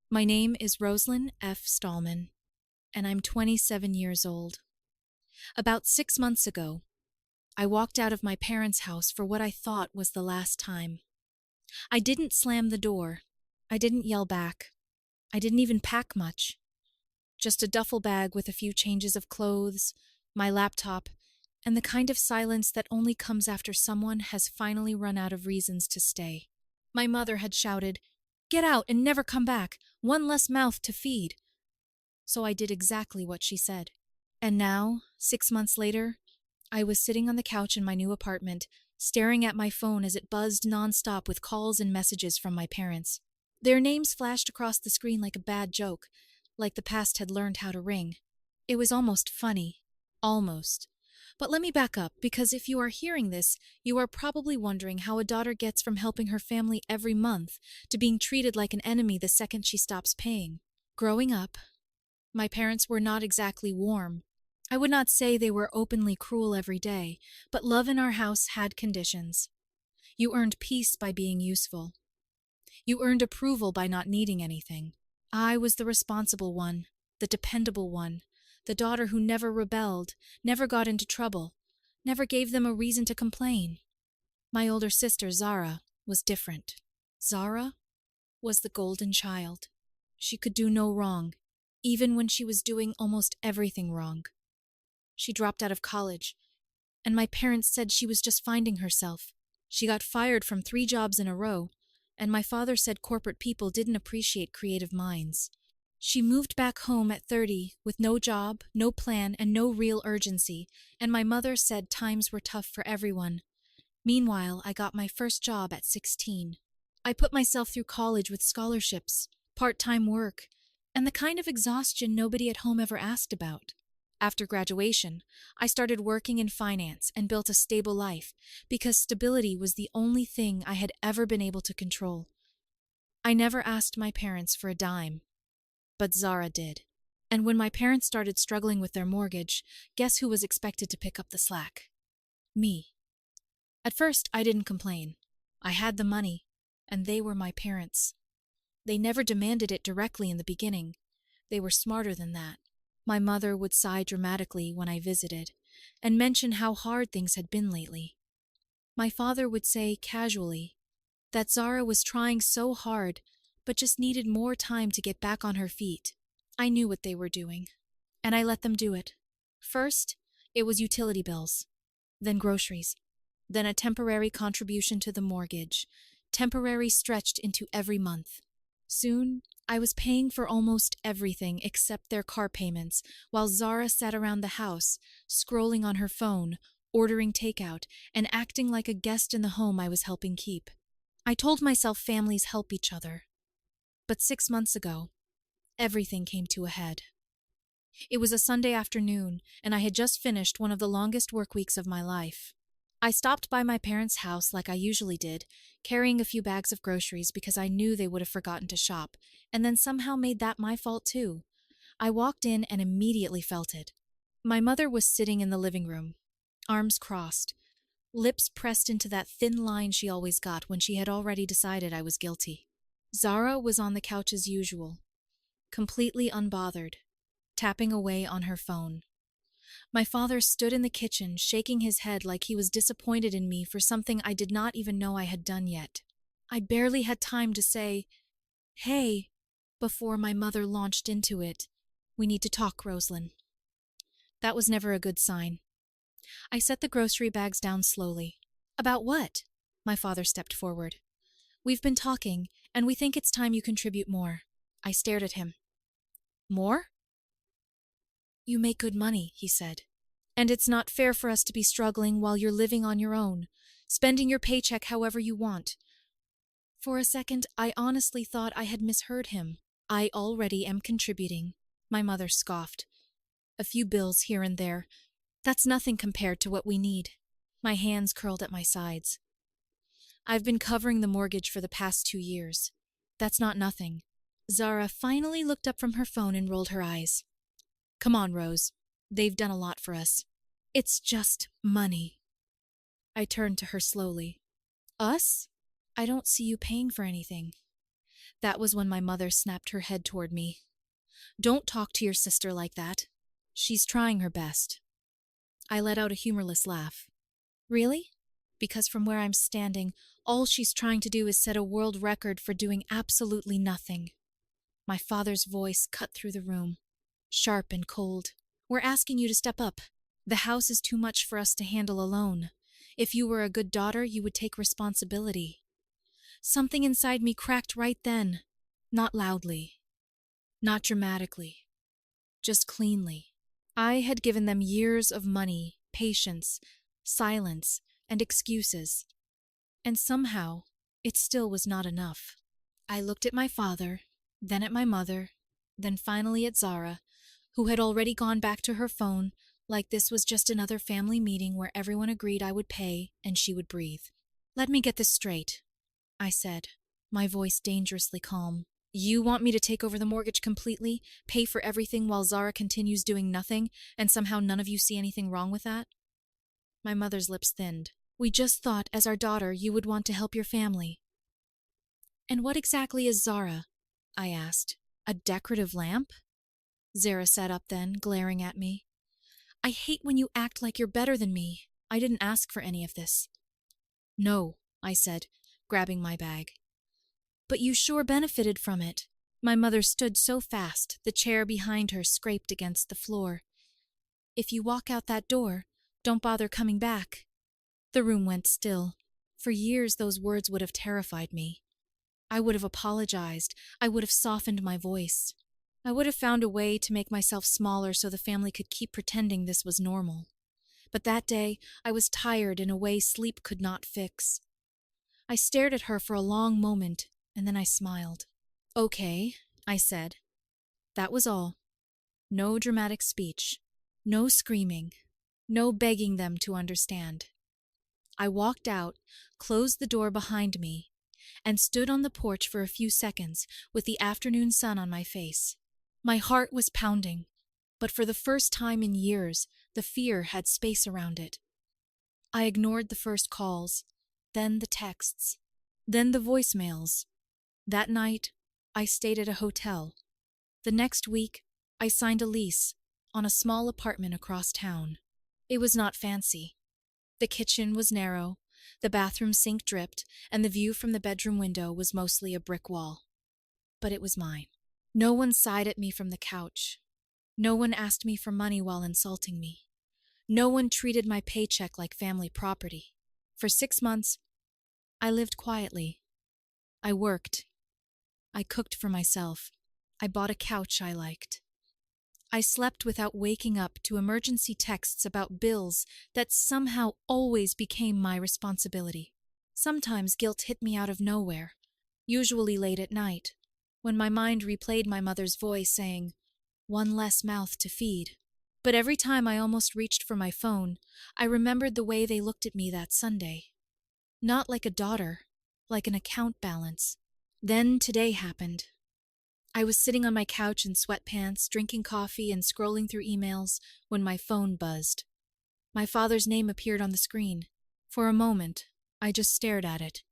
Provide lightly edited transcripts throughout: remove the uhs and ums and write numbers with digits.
My name is Rosalind F. Stallman, and I'm 27 years old. About 6 months ago, I walked out of my parents' house for what I thought was the last time. I didn't slam the door. I didn't yell back. I didn't even pack much. Just a duffel bag with a few changes of clothes, my laptop, and the kind of silence that only comes after someone has finally run out of reasons to stay. My mother had shouted, "Get out and never come back, one less mouth to feed." So I did exactly what she said. And now, 6 months later, I was sitting on the couch in my new apartment, staring at my phone as it buzzed nonstop with calls and messages from my parents. Their names flashed across the screen like a bad joke, like the past had learned how to ring. It was almost funny. Almost. But let me back up, because if you are hearing this, you are probably wondering how a daughter gets from helping her family every month to being treated like an enemy the second she stops paying. Growing up, my parents were not exactly warm. I would not say they were openly cruel every day, but love in our house had conditions. You earned peace by being useful. You earned approval by not needing anything. I was the responsible one, the dependable one, the daughter who never rebelled, never got into trouble, never gave them a reason to complain. My older sister, Zara, was different. Zara was the golden child. She could do no wrong, even when she was doing almost everything wrong. She dropped out of college, and my parents said she was just finding herself. She got fired from 3 jobs in a row, and my father said corporate people didn't appreciate creative minds. She moved back home at 30 with no job, no plan, and no real urgency, and my mother said times were tough for everyone. Meanwhile, I got my first job at 16. I put myself through college with scholarships, part-time work, and the kind of exhaustion nobody at home ever asked about. After graduation, I started working in finance and built a stable life because stability was the only thing I had ever been able to control. I never asked my parents for a dime, but Zara did. And when my parents started struggling with their mortgage, guess who was expected to pick up the slack? Me. At first, I didn't complain. I had the money, and they were my parents. They never demanded it directly in the beginning. They were smarter than that. My mother would sigh dramatically when I visited, and mention how hard things had been lately. My father would say casually that Zara was trying so hard, but just needed more time to get back on her feet. I knew what they were doing, and I let them do it. First, it was utility bills, then groceries, then a temporary contribution to the mortgage, temporary stretched into every month. Soon, I was paying for almost everything except their car payments, while Zara sat around the house, scrolling on her phone, ordering takeout, and acting like a guest in the home I was helping keep. I told myself families help each other. But 6 months ago, everything came to a head. It was a Sunday afternoon, and I had just finished one of the longest work weeks of my life. I stopped by my parents' house like I usually did, carrying a few bags of groceries because I knew they would have forgotten to shop, and then somehow made that my fault too. I walked in and immediately felt it. My mother was sitting in the living room, arms crossed, lips pressed into that thin line she always got when she had already decided I was guilty. Zara was on the couch as usual, completely unbothered, tapping away on her phone. My father stood in the kitchen, shaking his head like he was disappointed in me for something I did not even know I had done yet. I barely had time to say, "Hey," before my mother launched into it. "We need to talk, Rosalind." That was never a good sign. I set the grocery bags down slowly. "About what?" My father stepped forward. "We've been talking, and we think it's time you contribute more." I stared at him. "More?" "You make good money," he said. "And it's not fair for us to be struggling while you're living on your own, spending your paycheck however you want." For a second, I honestly thought I had misheard him. "I already am contributing," my mother scoffed. "A few bills here and there. That's nothing compared to what we need." My hands curled at my sides. "I've been covering the mortgage for the past 2 years. That's not nothing." Zara finally looked up from her phone and rolled her eyes. "Come on, Rose. They've done a lot for us. It's just money." I turned to her slowly. "Us? I don't see you paying for anything." That was when my mother snapped her head toward me. Don't talk to your sister like that. She's trying her best. I let out a humorless laugh. Really? Because from where I'm standing, all she's trying to do is set a world record for doing absolutely nothing. My father's voice cut through the room, sharp and cold. We're asking you to step up. The house is too much for us to handle alone. If you were a good daughter, you would take responsibility. Something inside me cracked right then. Not loudly. Not dramatically. Just cleanly. I had given them years of money, patience, silence, and excuses. And somehow, it still was not enough. I looked at my father, then at my mother, then finally at Zara, who had already gone back to her phone like this was just another family meeting where everyone agreed I would pay and she would breathe. Let me get this straight, I said, my voice dangerously calm. You want me to take over the mortgage completely, pay for everything while Zara continues doing nothing, and somehow none of you see anything wrong with that? My mother's lips thinned. We just thought, as our daughter, you would want to help your family. And what exactly is Zara? I asked. A decorative lamp? Zara sat up then, glaring at me. I hate when you act like you're better than me. I didn't ask for any of this. No, I said, grabbing my bag. But you sure benefited from it. My mother stood so fast, the chair behind her scraped against the floor. If you walk out that door, don't bother coming back. The room went still. For years those words would have terrified me. I would have apologized. I would have softened my voice. I would have found a way to make myself smaller so the family could keep pretending this was normal. But that day, I was tired in a way sleep could not fix. I stared at her for a long moment, and then I smiled. Okay, I said. That was all. No dramatic speech. No screaming. No begging them to understand. I walked out, closed the door behind me, and stood on the porch for a few seconds with the afternoon sun on my face. My heart was pounding, but for the first time in years, the fear had space around it. I ignored the first calls, then the texts, then the voicemails. That night, I stayed at a hotel. The next week, I signed a lease on a small apartment across town. It was not fancy. The kitchen was narrow, the bathroom sink dripped, and the view from the bedroom window was mostly a brick wall. But it was mine. No one sighed at me from the couch. No one asked me for money while insulting me. No one treated my paycheck like family property. For 6 months, I lived quietly. I worked. I cooked for myself. I bought a couch I liked. I slept without waking up to emergency texts about bills that somehow always became my responsibility. Sometimes guilt hit me out of nowhere, usually late at night, when my mind replayed my mother's voice saying, "One less mouth to feed." But every time I almost reached for my phone, I remembered the way they looked at me that Sunday. Not like a daughter, like an account balance. Then today happened. I was sitting on my couch in sweatpants, drinking coffee and scrolling through emails when my phone buzzed. My father's name appeared on the screen. For a moment, I just stared at it.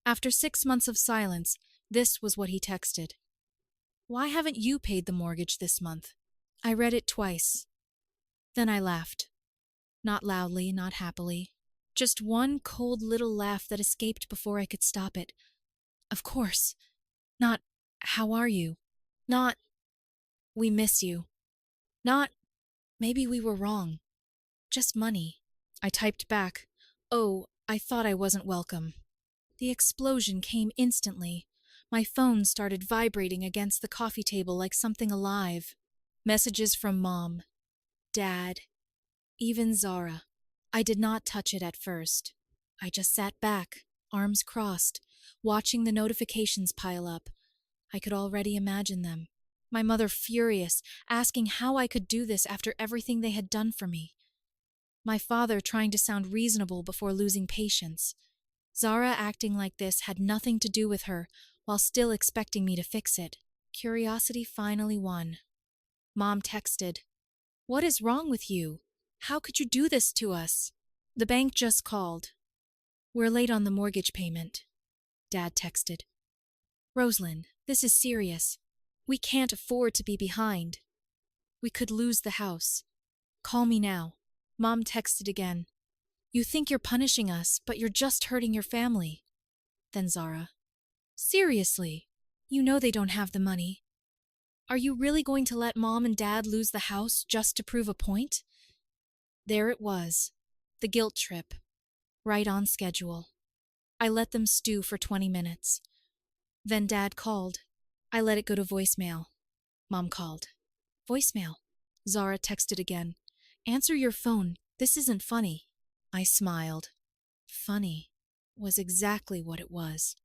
After 6 months of silence, this was what he texted. "Why haven't you paid the mortgage this month?" I read it twice. Then I laughed. Not loudly, not happily. Just one cold little laugh that escaped before I could stop it. Of course. Not, "How are you?" Not, "We miss you." Not, "Maybe we were wrong." Just money. I typed back, "Oh, I thought I wasn't welcome." The explosion came instantly. My phone started vibrating against the coffee table like something alive. Messages from Mom, Dad, even Zara. I did not touch it at first. I just sat back, arms crossed, watching the notifications pile up. I could already imagine them. My mother furious, asking how I could do this after everything they had done for me. My father trying to sound reasonable before losing patience. Zara acting like this had nothing to do with her, while still expecting me to fix it. Curiosity finally won. Mom texted, "What is wrong with you? How could you do this to us?" "The bank just called. We're late on the mortgage payment," Dad texted. Rosalind, this is serious. We can't afford to be behind. We could lose the house. Call me now. Mom texted again. You think you're punishing us, but you're just hurting your family. Then Zara. Seriously, you know they don't have the money. Are you really going to let Mom and Dad lose the house just to prove a point? There it was, the guilt trip, right on schedule. I let them stew for 20 minutes. Then Dad called. I let it go to voicemail. Mom called. Voicemail. Zara texted again. Answer your phone. This isn't funny. I smiled. Funny was exactly what it was.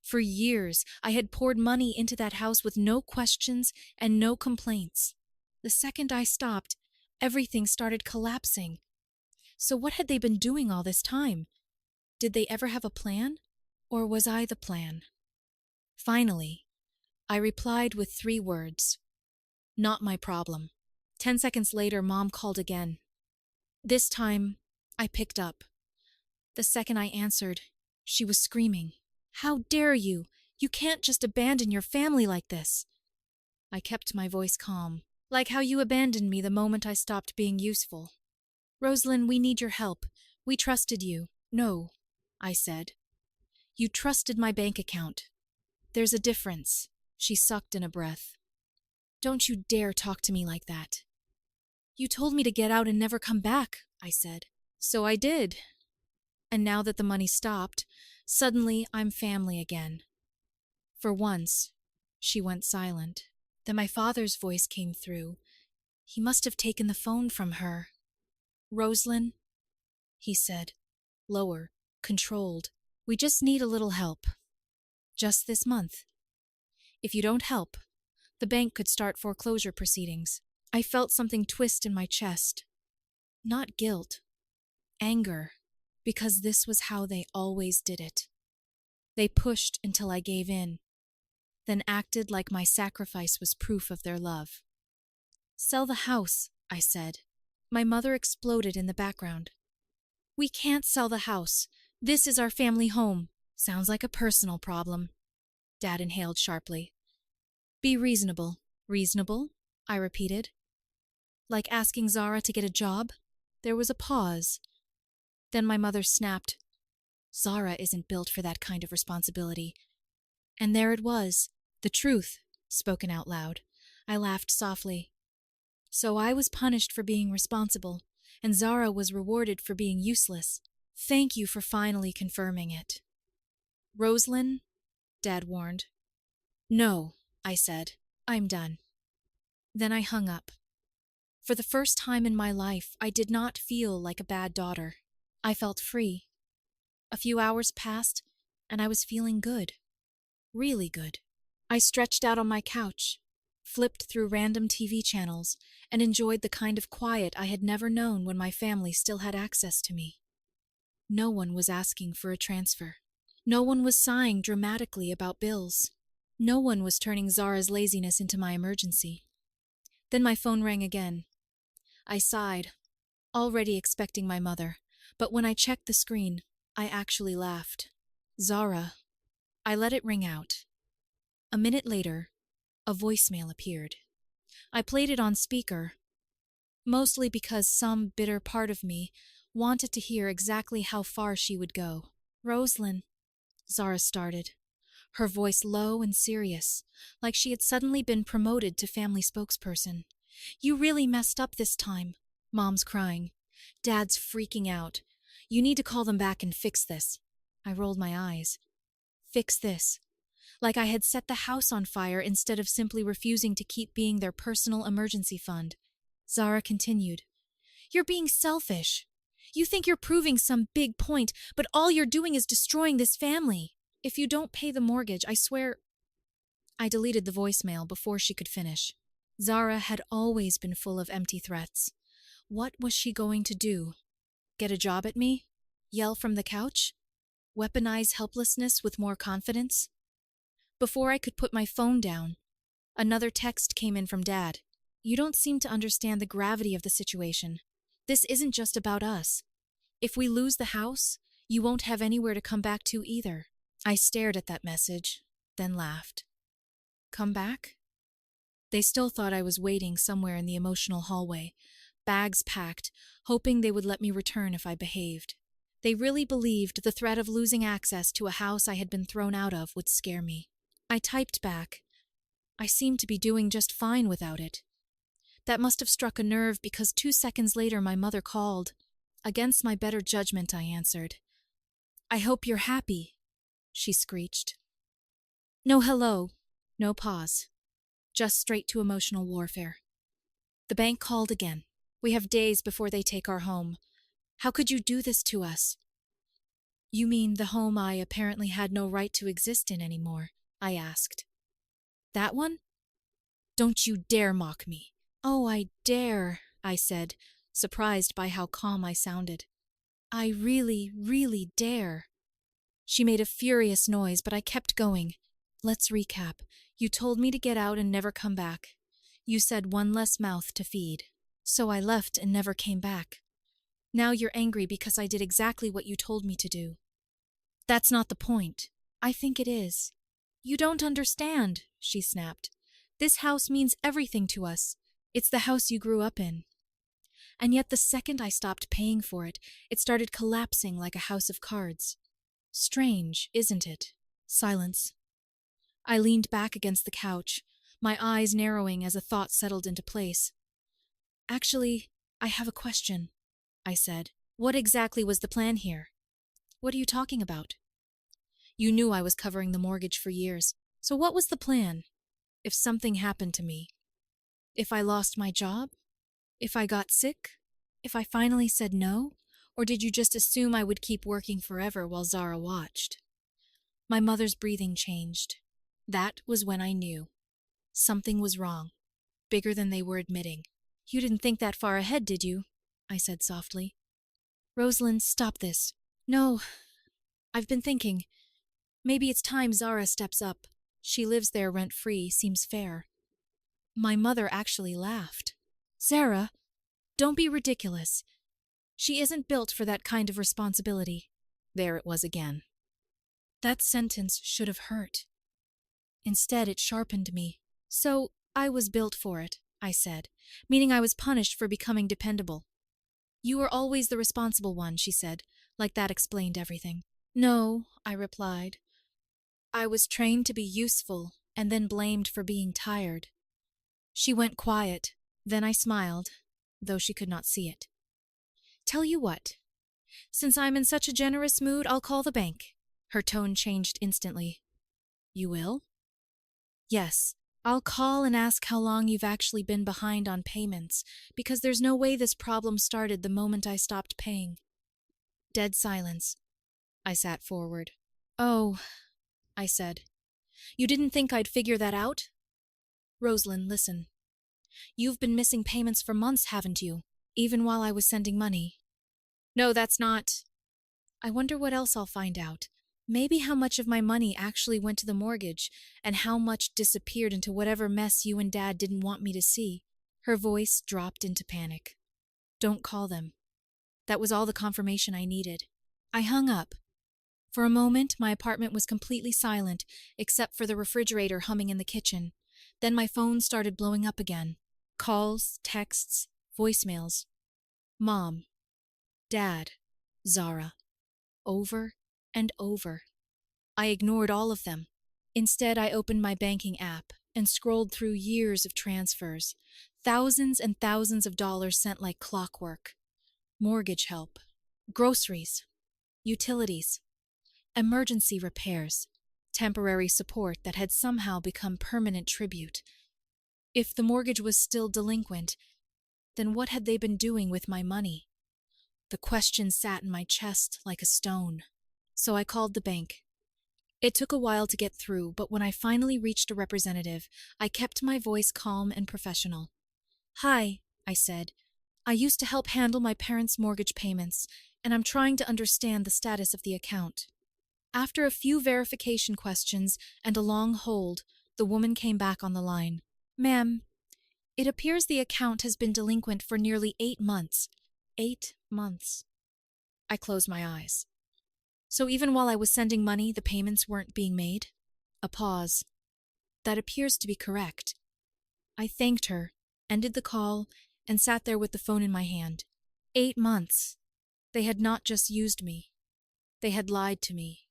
For years, I had poured money into that house with no questions and no complaints. The second I stopped, everything started collapsing. So what had they been doing all this time? Did they ever have a plan? Or was I the plan? Finally, I replied with 3 words. Not my problem. 10 seconds later, Mom called again. This time, I picked up. The second I answered, she was screaming. How dare you? You can't just abandon your family like this. I kept my voice calm, like how you abandoned me the moment I stopped being useful. Rosalind, we need your help. We trusted you. No, I said. You trusted my bank account. There's a difference. She sucked in a breath. Don't you dare talk to me like that. You told me to get out and never come back, I said. So I did. And now that the money stopped, suddenly I'm family again. For once, she went silent. Then my father's voice came through. He must have taken the phone from her. Rosalind, he said, lower, controlled. We just need a little help. Just this month. If you don't help, the bank could start foreclosure proceedings. I felt something twist in my chest. Not guilt, anger, because this was how they always did it. They pushed until I gave in, then acted like my sacrifice was proof of their love. Sell the house, I said. My mother exploded in the background. We can't sell the house. This is our family home. Sounds like a personal problem. Dad inhaled sharply. Be reasonable. Reasonable? I repeated. Like asking Zara to get a job? There was a pause. Then my mother snapped. Zara isn't built for that kind of responsibility. And there it was, the truth, spoken out loud. I laughed softly. So I was punished for being responsible, and Zara was rewarded for being useless. Thank you for finally confirming it. Rosalind, Dad warned. No, I said. I'm done. Then I hung up. For the first time in my life, I did not feel like a bad daughter. I felt free. A few hours passed, and I was feeling good. Really good. I stretched out on my couch, flipped through random TV channels, and enjoyed the kind of quiet I had never known when my family still had access to me. No one was asking for a transfer. No one was sighing dramatically about bills. No one was turning Zara's laziness into my emergency. Then my phone rang again. I sighed, already expecting my mother, but when I checked the screen, I actually laughed. Zara. I let it ring out. A minute later, a voicemail appeared. I played it on speaker, mostly because some bitter part of me wanted to hear exactly how far she would go. Rosalind, Zara started, her voice low and serious, like she had suddenly been promoted to family spokesperson. You really messed up this time. Mom's crying. Dad's freaking out. You need to call them back and fix this. I rolled my eyes. Fix this. Like I had set the house on fire instead of simply refusing to keep being their personal emergency fund. Zara continued. You're being selfish. You think you're proving some big point, but all you're doing is destroying this family. If you don't pay the mortgage, I swear... I deleted the voicemail before she could finish. Zara had always been full of empty threats. What was she going to do? Get a job at me? Yell from the couch? Weaponize helplessness with more confidence? Before I could put my phone down, another text came in from Dad. You don't seem to understand the gravity of the situation. This isn't just about us. If we lose the house, you won't have anywhere to come back to either. I stared at that message, then laughed. Come back? They still thought I was waiting somewhere in the emotional hallway, bags packed, hoping they would let me return if I behaved. They really believed the threat of losing access to a house I had been thrown out of would scare me. I typed back. I seemed to be doing just fine without it. That must have struck a nerve because 2 seconds later my mother called. Against my better judgment, I answered. I hope you're happy, she screeched. No hello, no pause. Just straight to emotional warfare. The bank called again. We have days before they take our home. How could you do this to us? You mean the home I apparently had no right to exist in anymore? I asked. That one? Don't you dare mock me. Oh, I dare, I said, surprised by how calm I sounded. I really, really dare. She made a furious noise, but I kept going. Let's recap. You told me to get out and never come back. You said one less mouth to feed. So I left and never came back. Now you're angry because I did exactly what you told me to do. That's not the point. I think it is. You don't understand, she snapped. This house means everything to us. It's the house you grew up in. And yet the second I stopped paying for it, it started collapsing like a house of cards. Strange, isn't it? Silence. I leaned back against the couch, my eyes narrowing as a thought settled into place. Actually, I have a question, I said. What exactly was the plan here? What are you talking about? You knew I was covering the mortgage for years, so what was the plan? If something happened to me? If I lost my job? If I got sick? If I finally said no? Or did you just assume I would keep working forever while Zara watched? My mother's breathing changed. That was when I knew. Something was wrong, bigger than they were admitting. You didn't think that far ahead, did you? I said softly. Rosalind, stop this. No, I've been thinking. Maybe it's time Zara steps up. She lives there rent-free, seems fair. My mother actually laughed. Zara, don't be ridiculous. She isn't built for that kind of responsibility. There it was again. That sentence should have hurt. Instead, it sharpened me. So, I was built for it, I said, meaning I was punished for becoming dependable. You were always the responsible one, she said, like that explained everything. No, I replied. I was trained to be useful and then blamed for being tired. She went quiet. Then I smiled, though she could not see it. Tell you what. Since I'm in such a generous mood, I'll call the bank. Her tone changed instantly. You will? Yes. I'll call and ask how long you've actually been behind on payments, because there's no way this problem started the moment I stopped paying. Dead silence. I sat forward. Oh, I said. You didn't think I'd figure that out? Rosalind, listen. You've been missing payments for months, haven't you? Even while I was sending money. No, that's not. I wonder what else I'll find out. Maybe how much of my money actually went to the mortgage, and how much disappeared into whatever mess you and Dad didn't want me to see. Her voice dropped into panic. Don't call them. That was all the confirmation I needed. I hung up. For a moment, my apartment was completely silent, except for the refrigerator humming in the kitchen. Then my phone started blowing up again. Calls, texts, voicemails. Mom. Dad. Zara. Over and over. I ignored all of them. Instead, I opened my banking app and scrolled through years of transfers. Thousands and thousands of dollars sent like clockwork. Mortgage help. Groceries. Utilities. Emergency repairs. Temporary support that had somehow become permanent tribute. If the mortgage was still delinquent, then what had they been doing with my money? The question sat in my chest like a stone. So I called the bank. It took a while to get through, but when I finally reached a representative, I kept my voice calm and professional. Hi, I said. I used to help handle my parents' mortgage payments, and I'm trying to understand the status of the account. After a few verification questions and a long hold, the woman came back on the line. Ma'am, it appears the account has been delinquent for nearly 8 months. 8 months. I closed my eyes. So even while I was sending money, the payments weren't being made? A pause. That appears to be correct. I thanked her, ended the call, and sat there with the phone in my hand. 8 months. They had not just used me. They had lied to me.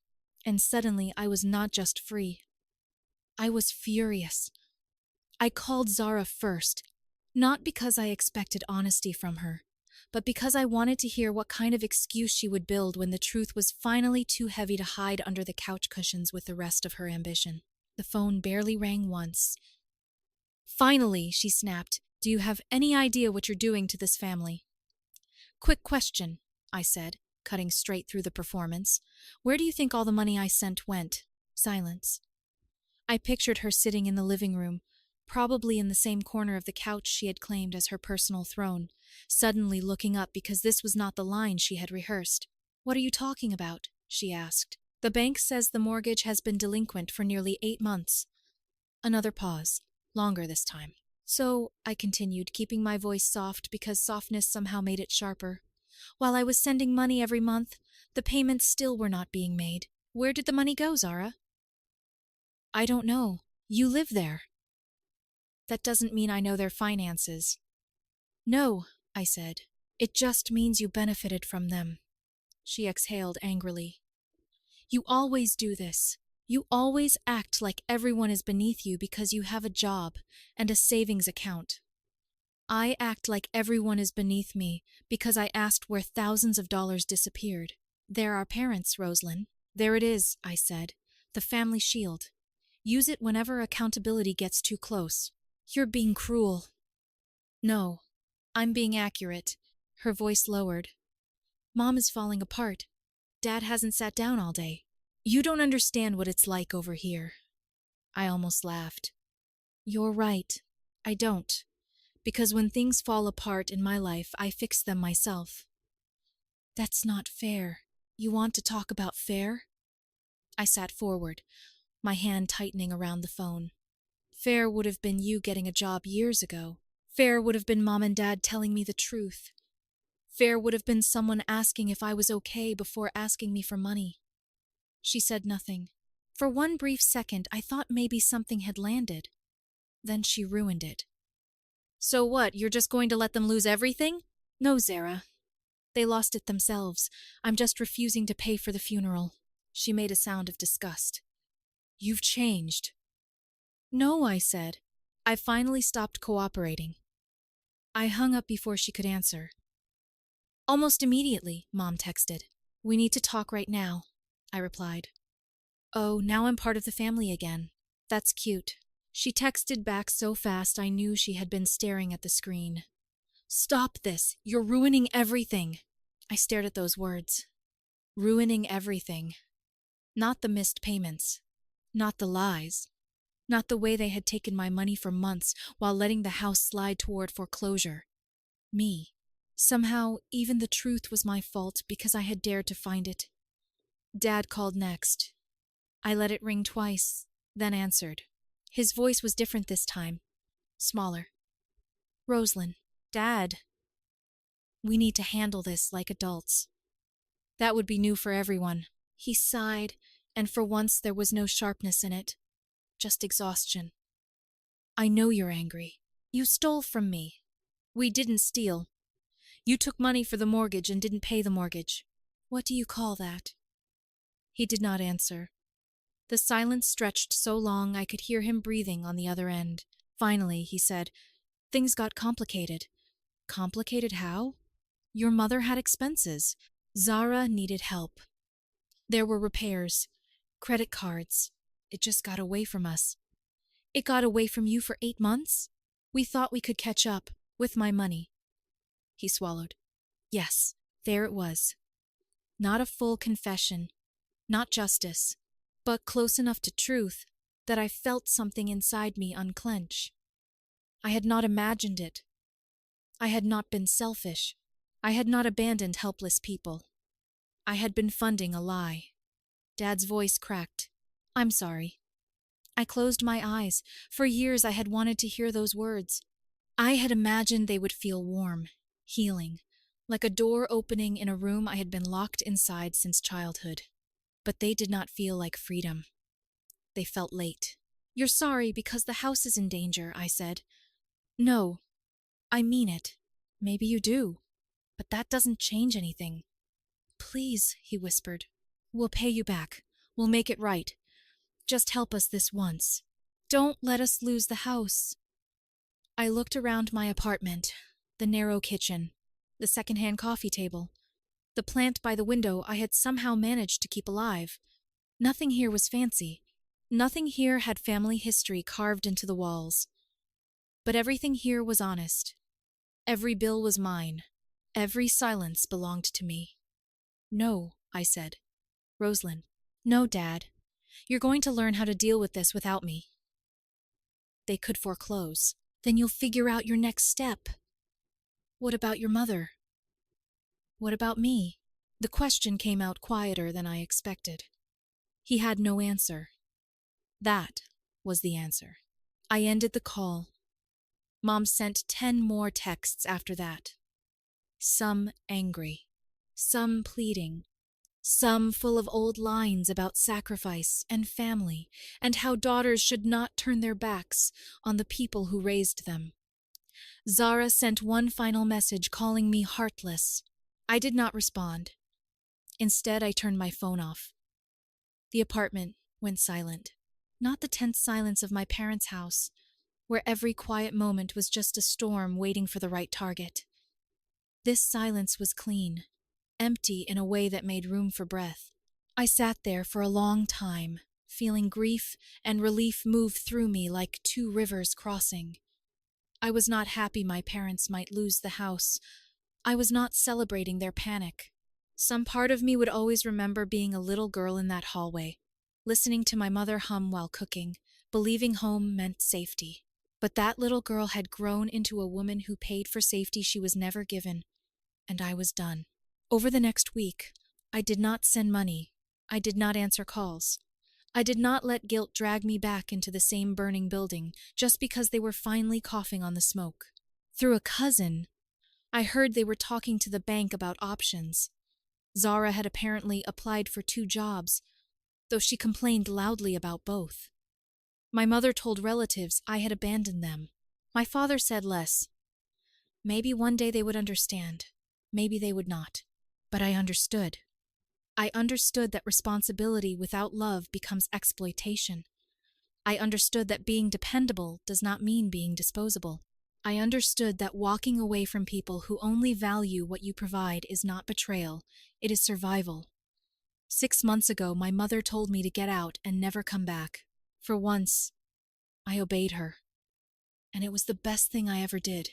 And suddenly I was not just free. I was furious. I called Zara first, not because I expected honesty from her, but because I wanted to hear what kind of excuse she would build when the truth was finally too heavy to hide under the couch cushions with the rest of her ambition. The phone barely rang once. Finally, she snapped, "Do you have any idea what you're doing to this family?" "Quick question," I said, cutting straight through the performance. "Where do you think all the money I sent went?" Silence. I pictured her sitting in the living room, probably in the same corner of the couch she had claimed as her personal throne, suddenly looking up because this was not the line she had rehearsed. "What are you talking about?" she asked. "The bank says the mortgage has been delinquent for nearly 8 months. Another pause, longer this time. "So," I continued, keeping my voice soft because softness somehow made it sharper, "while I was sending money every month, the payments still were not being made. Where did the money go, Zara?" "I don't know. You live there." "That doesn't mean I know their finances." "No," I said. "It just means you benefited from them." She exhaled angrily. "You always do this. You always act like everyone is beneath you because you have a job and a savings account. I act like everyone is beneath me because I asked where thousands of dollars disappeared. They're our parents, Roslyn." "There it is," I said. "The family shield. Use it whenever accountability gets too close." "You're being cruel." "No, I'm being accurate." Her voice lowered. "Mom is falling apart. Dad hasn't sat down all day. You don't understand what it's like over here." I almost laughed. "You're right. I don't. Because when things fall apart in my life, I fix them myself." "That's not fair. You want to talk about fair?" I sat forward, my hand tightening around the phone. "Fair would have been you getting a job years ago. Fair would have been Mom and Dad telling me the truth. Fair would have been someone asking if I was okay before asking me for money." She said nothing. For one brief second, I thought maybe something had landed. Then she ruined it. "So what, you're just going to let them lose everything?" "No, Zara. They lost it themselves. I'm just refusing to pay for the funeral." She made a sound of disgust. "You've changed." "No," I said. I finally stopped cooperating. I hung up before she could answer. "Almost immediately," Mom texted. "We need to talk right now," I replied. "Oh, now I'm part of the family again. That's cute." She texted back so fast I knew she had been staring at the screen. "Stop this. You're ruining everything." I stared at those words. Ruining everything. Not the missed payments. Not the lies. Not the way they had taken my money for months while letting the house slide toward foreclosure. Me. Somehow, even the truth was my fault because I had dared to find it. Dad called next. I let it ring twice, then answered. His voice was different this time. Smaller. "Roslyn, Dad. We need to handle this like adults." That would be new for everyone. He sighed, and for once there was no sharpness in it. Just exhaustion. "I know you're angry. You stole from me." "We didn't steal. You took money for the mortgage and didn't pay the mortgage." "What do you call that?" He did not answer. The silence stretched so long I could hear him breathing on the other end. Finally, he said, "Things got complicated." "Complicated how?" "Your mother had expenses. Zara needed help. There were repairs, credit cards. It just got away from us." "It got away from you for 8 months? We thought we could catch up, with my money." He swallowed. Yes, there it was. Not a full confession, not justice, but close enough to truth that I felt something inside me unclench. I had not imagined it. I had not been selfish. I had not abandoned helpless people. I had been funding a lie. Dad's voice cracked. "I'm sorry." I closed my eyes. For years I had wanted to hear those words. I had imagined they would feel warm, healing, like a door opening in a room I had been locked inside since childhood. But they did not feel like freedom. they felt late. "You're sorry because the house is in danger," I said. "No, I mean it. Maybe you do, but that doesn't change anything." "Please," he whispered. "We'll pay you back. We'll make it right. Just help us this once. Don't let us lose the house." I looked around my apartment, the narrow kitchen, the secondhand coffee table, the plant by the window I had somehow managed to keep alive. Nothing here was fancy. Nothing here had family history carved into the walls. But everything here was honest. Every bill was mine. Every silence belonged to me. "No," I said. "Rosalind." "No, Dad. You're going to learn how to deal with this without me." "They could foreclose. Then you'll figure out your next step." "What about your mother?" "What about me?" The question came out quieter than I expected. He had no answer. That was the answer. I ended the call. Mom sent 10 more texts after that. Some angry, some pleading, some full of old lines about sacrifice and family and how daughters should not turn their backs on the people who raised them. Zara sent one final message calling me heartless. I did not respond. Instead, I turned my phone off. The apartment went silent. Not the tense silence of my parents' house, where every quiet moment was just a storm waiting for the right target. This silence was clean, empty in a way that made room for breath. I sat there for a long time, feeling grief and relief move through me like two rivers crossing. I was not happy my parents might lose the house. I was not celebrating their panic. Some part of me would always remember being a little girl in that hallway, listening to my mother hum while cooking, believing home meant safety. But that little girl had grown into a woman who paid for safety she was never given, and I was done. Over the next week, I did not send money. I did not answer calls. I did not let guilt drag me back into the same burning building just because they were finally coughing on the smoke. Through a cousin, I heard they were talking to the bank about options. Zara had apparently applied for 2 jobs, though she complained loudly about both. My mother told relatives I had abandoned them. My father said less. Maybe one day they would understand. Maybe they would not. But I understood. I understood that responsibility without love becomes exploitation. I understood that being dependable does not mean being disposable. I understood that walking away from people who only value what you provide is not betrayal, it is survival. 6 months ago, my mother told me to get out and never come back. For once, I obeyed her. And it was the best thing I ever did.